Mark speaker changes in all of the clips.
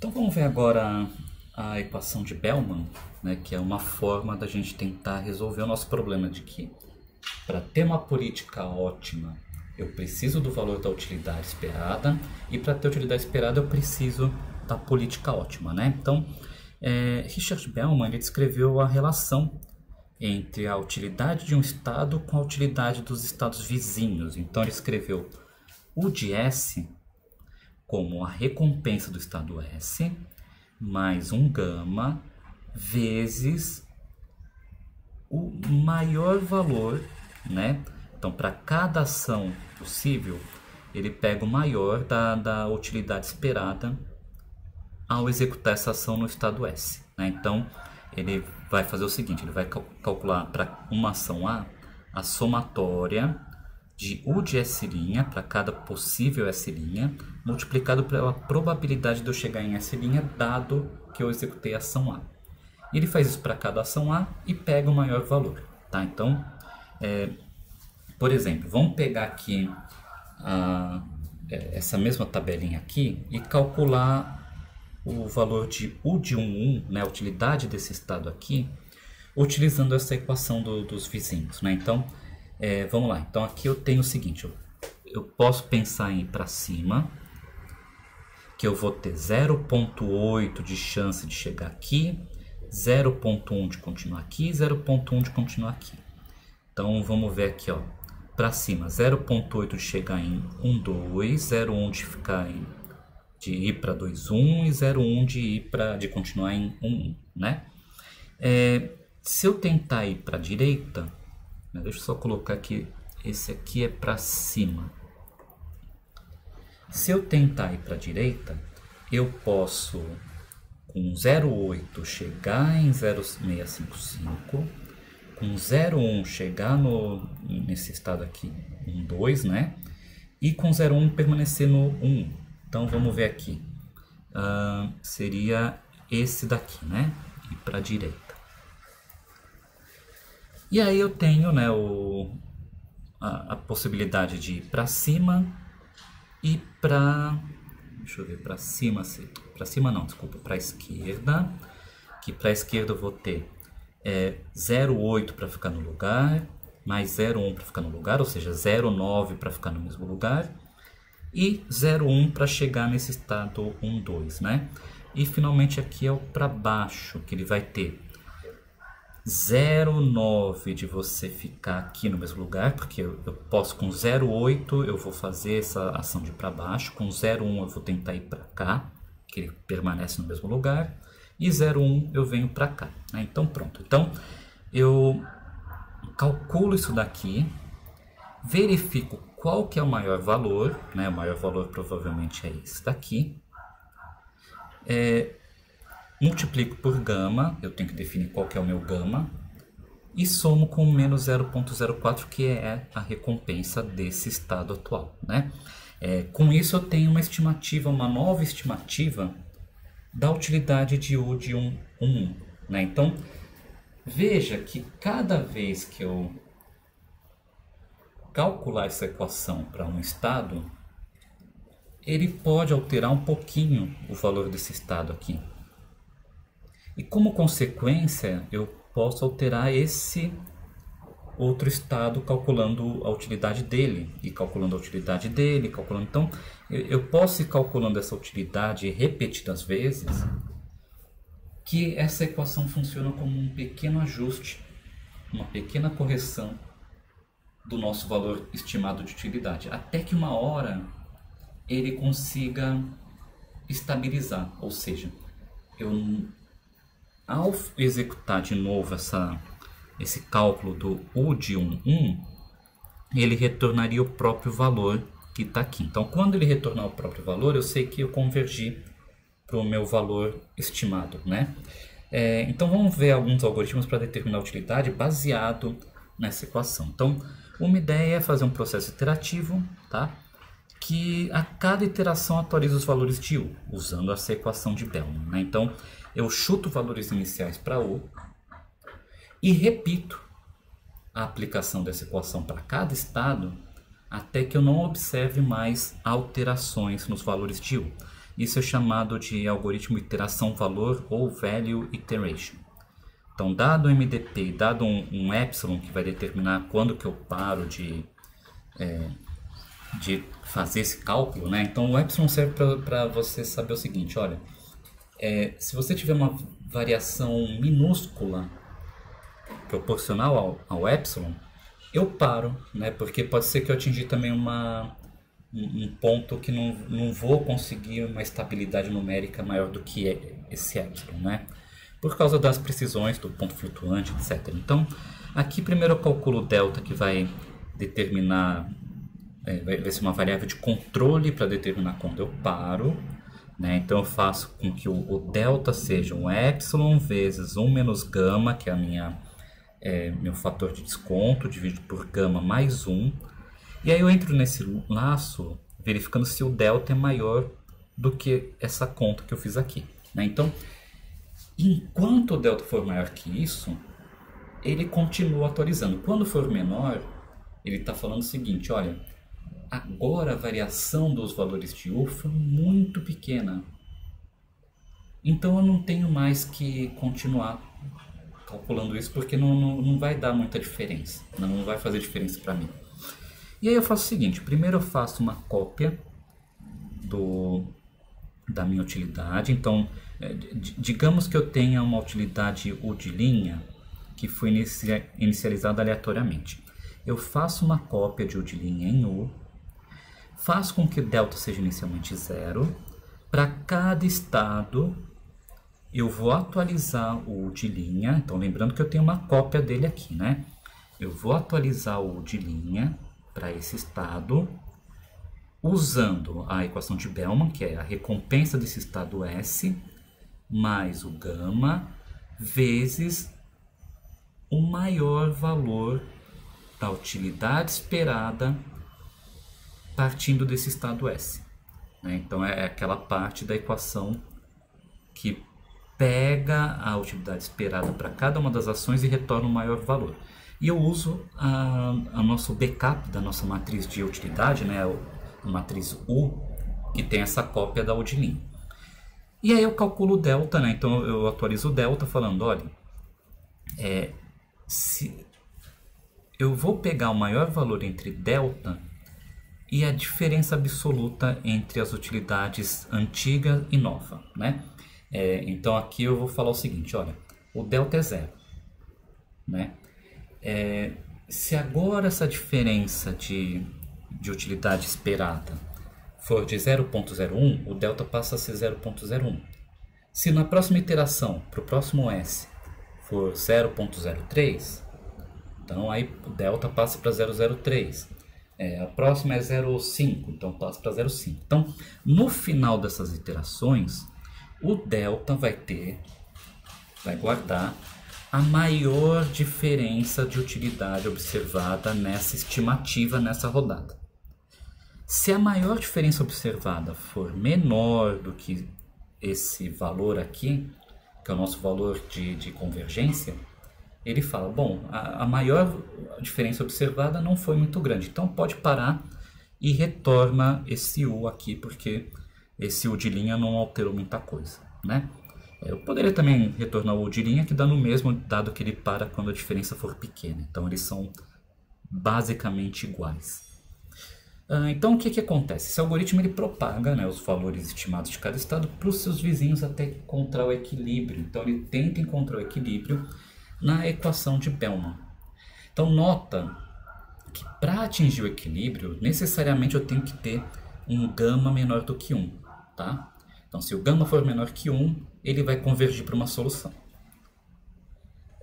Speaker 1: Então vamos ver agora a equação de Bellman, né, que é uma forma da gente tentar resolver o nosso problema de que para ter uma política ótima eu preciso do valor da utilidade esperada e para ter a utilidade esperada eu preciso da política ótima, né? Então Richard Bellman ele descreveu a relação entre a utilidade de um estado com a utilidade dos estados vizinhos. Então ele escreveu U de S como a recompensa do estado S mais um gama vezes o maior valor, né? Então, para cada ação possível, ele pega o maior da utilidade esperada ao executar essa ação no estado S, né? Então, ele vai fazer o seguinte, ele vai calcular para uma ação a somatória de U de S' para cada possível S', multiplicado pela probabilidade de eu chegar em S', dado que eu executei a ação A. E ele faz isso para cada ação A e pega o maior valor, tá? Então, por exemplo, vamos pegar aqui essa mesma tabelinha aqui e calcular o valor de U de 1, né, a utilidade desse estado aqui, utilizando essa equação dos vizinhos, né? Então, vamos lá. Então, aqui eu tenho o seguinte, eu posso pensar em ir para cima, que eu vou ter 0,8 de chance de chegar aqui, 0,1 de continuar aqui, 0,1 de continuar aqui. Então, vamos ver aqui, ó, para cima, 0,8 de chegar em 1, 2, 0,1 de ficar de ir para 2, 1 e 0,1 de continuar em 1, 1, né? Se eu tentar ir para a direita, deixa eu só colocar aqui, esse aqui é para cima. Se eu tentar ir para a direita, eu posso com 0,8 chegar em 0,655, com 0,1 chegar nesse estado aqui, 1, 2, né? E com 0,1 permanecer no 1. Então vamos ver aqui, seria esse daqui, né? Ir para a direita. E aí eu tenho, né, a possibilidade de ir para cima e para, deixa eu ver, para cima não, desculpa, para a esquerda, que para a esquerda eu vou ter 0,8 para ficar no lugar, mais 0,1 para ficar no lugar, ou seja, 0,9 para ficar no mesmo lugar, e 0,1 para chegar nesse estado 1, 2, né? E finalmente aqui é o para baixo, que ele vai ter 0,9 de você ficar aqui no mesmo lugar, porque eu posso com 0,8 eu vou fazer essa ação de para baixo, com 0,1 eu vou tentar ir para cá, que ele permanece no mesmo lugar, e 0,1 eu venho para cá, né? Então pronto, então eu calculo isso daqui, verifico qual que é o maior valor, né? O maior valor provavelmente é esse daqui, multiplico por gama, eu tenho que definir qual que é o meu gama, e somo com menos 0,04, que é a recompensa desse estado atual, né? Com isso eu tenho uma estimativa, uma nova estimativa da utilidade de U de 1, 1, né? Então, veja que cada vez que eu calcular essa equação para um estado, ele pode alterar um pouquinho o valor desse estado aqui. E como consequência, eu posso alterar esse outro estado calculando a utilidade dele, e calculando a utilidade dele, calculando. Então, eu posso ir calculando essa utilidade repetidas vezes, que essa equação funciona como um pequeno ajuste, uma pequena correção do nosso valor estimado de utilidade, até que uma hora ele consiga estabilizar, ou seja, ao executar de novo esse cálculo do U de 1, 1, ele retornaria o próprio valor que está aqui. Então, quando ele retornar o próprio valor, eu sei que eu convergi para o meu valor estimado, né? Então, vamos ver alguns algoritmos para determinar a utilidade baseado nessa equação. Então, uma ideia é fazer um processo iterativo, tá? Que a cada iteração atualiza os valores de U, usando essa equação de Bellman, né? Então, eu chuto valores iniciais para U e repito a aplicação dessa equação para cada estado até que eu não observe mais alterações nos valores de U. Isso é chamado de algoritmo iteração-valor ou Value Iteration. Então, dado um MDP e dado um epsilon que vai determinar quando que eu paro de fazer esse cálculo, né? Então, o epsilon serve para você saber o seguinte, olha, se você tiver uma variação minúscula proporcional ao epsilon, eu paro, né? Porque pode ser que eu atingi também um ponto que não vou conseguir uma estabilidade numérica maior do que esse epsilon, né? Por causa das precisões do ponto flutuante, etc. Então, aqui primeiro eu calculo o delta, que vai determinar, vai ser uma variável de controle para determinar quando eu paro, né? Então eu faço com que o delta seja um epsilon vezes 1 menos gama, que é meu fator de desconto, dividido por gama mais 1. E aí eu entro nesse laço verificando se o delta é maior do que essa conta que eu fiz aqui, né? Então, enquanto o delta for maior que isso, ele continua atualizando. Quando for menor, ele está falando o seguinte, olha, agora a variação dos valores de U foi muito pequena. Então eu não tenho mais que continuar calculando isso, porque não vai dar muita diferença, não vai fazer diferença para mim. E aí eu faço o seguinte, primeiro eu faço uma cópia da minha utilidade. Então, digamos que eu tenha uma utilidade U de linha que foi inicializada aleatoriamente. Eu faço uma cópia de U de linha em U, faço com que o delta seja inicialmente 0. Para cada estado, eu vou atualizar o U de linha. Então, lembrando que eu tenho uma cópia dele aqui, né? Eu vou atualizar o U de linha para esse estado, usando a equação de Bellman, que é a recompensa desse estado S, mais o gama, vezes o maior valor da utilidade esperada partindo desse estado S, né? Então é aquela parte da equação que pega a utilidade esperada para cada uma das ações e retorna o maior valor. E eu uso a nosso backup da nossa matriz de utilidade, né? A matriz U, que tem essa cópia da U de linha. E aí eu calculo o delta, né? Então eu atualizo o delta falando, olha, se eu vou pegar o maior valor entre delta e a diferença absoluta entre as utilidades antiga e nova, né? Então aqui eu vou falar o seguinte, olha, o delta é 0, né? Se agora essa diferença de utilidade esperada for de 0.01, o delta passa a ser 0.01. Se na próxima iteração, para o próximo S, for 0.03, então aí o delta passa para 0.03. A próxima é 0.5, então passa para 0.5. Então, no final dessas iterações, o delta vai guardar a maior diferença de utilidade observada nessa estimativa, nessa rodada. Se a maior diferença observada for menor do que esse valor aqui, que é o nosso valor de convergência, ele fala, bom, a maior diferença observada não foi muito grande, então pode parar e retorna esse U aqui, porque esse U de linha não alterou muita coisa, né? Eu poderia também retornar o U de linha, que dá no mesmo, dado que ele para quando a diferença for pequena. Então eles são basicamente iguais. Então o que acontece? Esse algoritmo ele propaga, né, os valores estimados de cada estado para os seus vizinhos até encontrar o equilíbrio. Então ele tenta encontrar o equilíbrio na equação de Bellman. Então nota que para atingir o equilíbrio, necessariamente eu tenho que ter um gama menor do que 1, tá? Então se o gama for menor que 1, ele vai convergir para uma solução.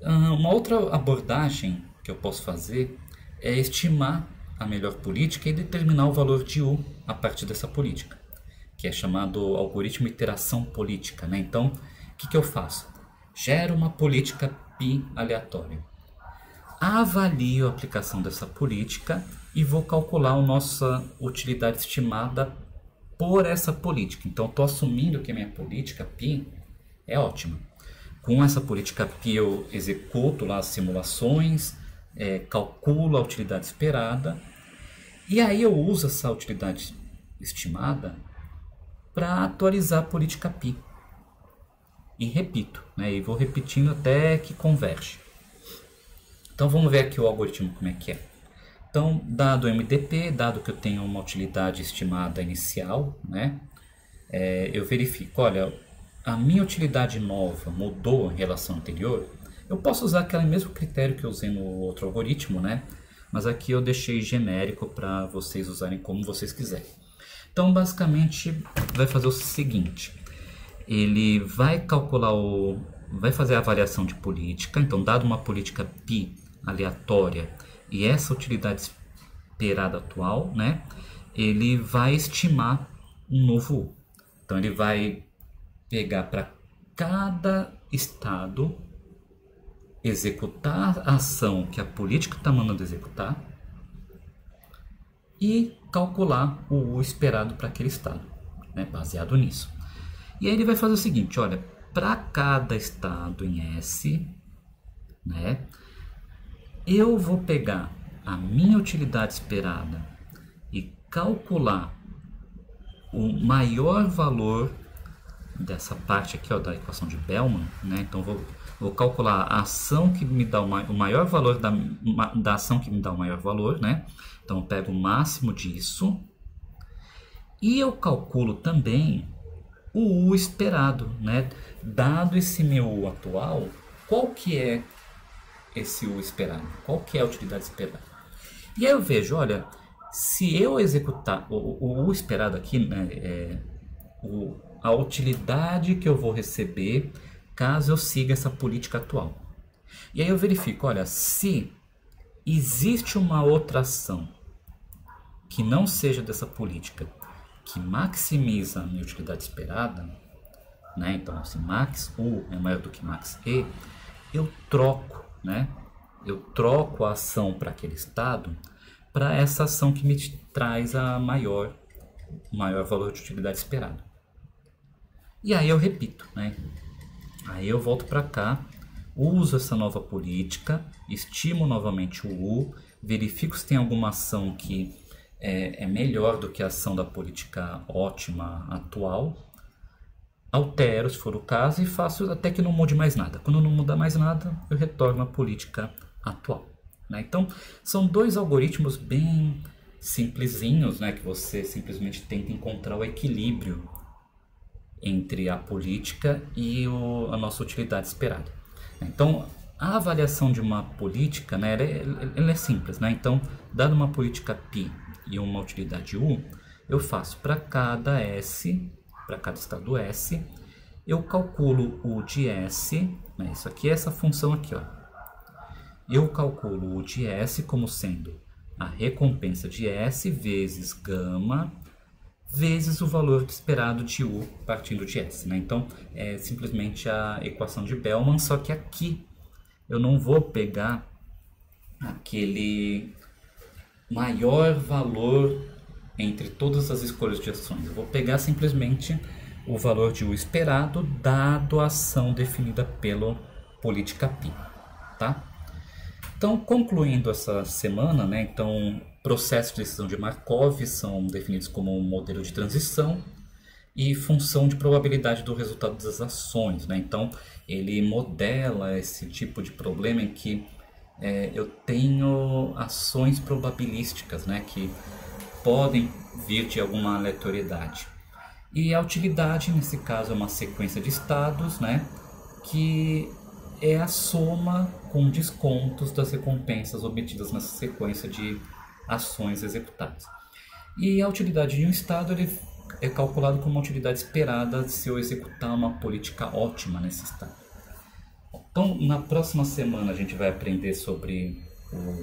Speaker 1: Uma outra abordagem que eu posso fazer é estimar a melhor política e determinar o valor de U a partir dessa política, que é chamado algoritmo iteração política, né? Então, o que eu faço? Gero uma política π aleatória. Avalio a aplicação dessa política e vou calcular a nossa utilidade estimada por essa política. Então, estou assumindo que a minha política π é ótima. Com essa política π eu executo lá as simulações, calculo a utilidade esperada, e aí eu uso essa utilidade estimada para atualizar a política PI. E repito, né, e vou repetindo até que converge. Então vamos ver aqui o algoritmo como é que é. Então, dado o MDP, dado que eu tenho uma utilidade estimada inicial, né, eu verifico, olha, a minha utilidade nova mudou em relação à anterior. Eu posso usar aquele mesmo critério que eu usei no outro algoritmo, né, mas aqui eu deixei genérico para vocês usarem como vocês quiserem. Então, basicamente, vai fazer o seguinte, ele vai calcular vai fazer a avaliação de política. Então, dado uma política PI aleatória e essa utilidade esperada atual, né, ele vai estimar um novo U. Então, ele vai pegar para cada estado, executar a ação que a política está mandando executar e calcular o U esperado para aquele estado, né, baseado nisso. E aí ele vai fazer o seguinte, olha, para cada estado em S, né, eu vou pegar a minha utilidade esperada e calcular o maior valor dessa parte aqui, ó, da equação de Bellman, né? Então vou calcular a ação que me dá o maior valor da ação que me dá o maior valor, né? Então eu pego o máximo disso e eu calculo também o U esperado, né? Dado esse meu U atual, qual que é esse U esperado? Qual que é a utilidade esperada? E aí eu vejo, olha, se eu executar o U esperado aqui, né, a utilidade que eu vou receber caso eu siga essa política atual. E aí eu verifico, olha, se existe uma outra ação que não seja dessa política, que maximiza a minha utilidade esperada, né? Então, se max U é maior do que max E, eu troco, né? Eu troco a ação para aquele estado para essa ação que me traz o maior valor de utilidade esperado. E aí eu repito, né? Aí eu volto para cá, uso essa nova política, estimo novamente o U, verifico se tem alguma ação que é melhor do que a ação da política ótima atual, altero se for o caso e faço até que não mude mais nada. Quando não mudar mais nada, eu retorno à política atual, né? Então, são dois algoritmos bem simplesinhos, né, que você simplesmente tenta encontrar o equilíbrio entre a política e a nossa utilidade esperada. Então, a avaliação de uma política, né, ela é simples, né? Então, dado uma política PI e uma utilidade U, eu faço para cada S, para cada estado S, eu calculo o de S, né? Isso aqui é essa função aqui, ó. Eu calculo o de S como sendo a recompensa de S vezes gama vezes o valor esperado de U partindo de S, né? Então, é simplesmente a equação de Bellman, só que aqui eu não vou pegar aquele maior valor entre todas as escolhas de ações. Eu vou pegar simplesmente o valor de U esperado dado a ação definida pela política PI, tá? Então, concluindo essa semana, né? Então, processos de decisão de Markov são definidos como um modelo de transição e função de probabilidade do resultado das ações, né? Então, ele modela esse tipo de problema em que eu tenho ações probabilísticas, né, que podem vir de alguma aleatoriedade. E a utilidade, nesse caso, é uma sequência de estados, né, que é a soma com descontos das recompensas obtidas nessa sequência de ações executadas. E a utilidade de um estado ele é calculado como uma utilidade esperada se eu executar uma política ótima nesse estado. Então, na próxima semana a gente vai aprender sobre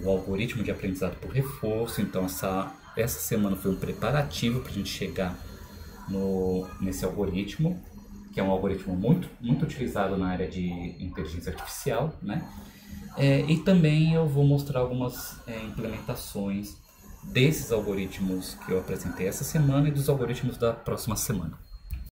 Speaker 1: o algoritmo de aprendizado por reforço. Então, essa semana foi um preparativo para a gente chegar nesse algoritmo, que é um algoritmo muito, muito utilizado na área de inteligência artificial, né? E também eu vou mostrar algumas implementações desses algoritmos que eu apresentei essa semana e dos algoritmos da próxima semana.